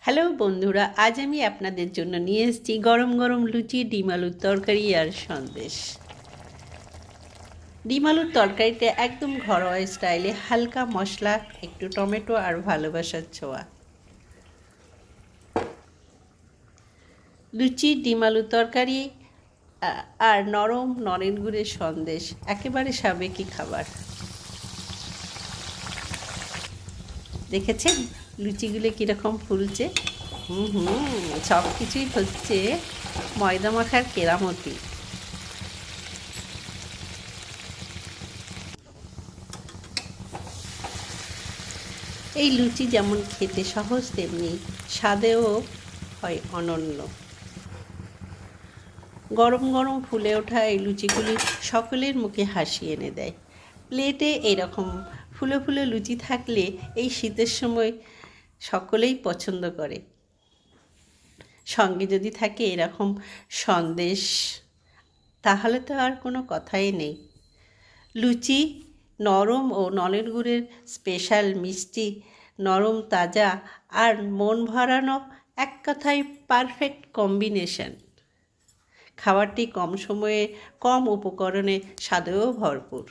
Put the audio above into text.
Hello বন্ধুরা, আজ আমি আপনাদের জন্য নিয়ে এসেছি গরম গরম লুচি, ডিম আলুর তরকারি আর সন্দেশ। ডিম আলুর তরকারিটা একদম ঘরোয়া স্টাইলে, হালকা মশলা, একটু টমেটো আর ভালোবাসার ছোঁয়া। লুচি, ডিম আলুর তরকারি আর নরম নলেন গুড়ের সন্দেশ একেবারে সাবেকি খাবার। দেখেছেন লুচিগুলো কীরকম ফুলছে? সব কিছুই হচ্ছে ময়দা মাখার কেরামতি। এই লুচি যেমন খেতে সহজ, তেমনি স্বাদেও হয় অনন্য। গরম গরম ফুলে ওঠা এই লুচিগুলি সকলের মুখে হাসি এনে দেয়। প্লেটে এরকম ফুলে ফুলে লুচি থাকলে এই শীতের সময় সকলেই পছন্দ করে। সঙ্গে যদি থাকে এরকম সন্দেশ, তাহলে তো আর কোনো কথাই নেই। লুচি নরম ও নলেন গুড়ের স্পেশাল মিষ্টি, নরম তাজা আর মন ভরানো, এক কথায় পারফেক্ট কম্বিনেশন। খাবারটি কম সময়ে কম উপকরণে স্বাদেও ভরপুর।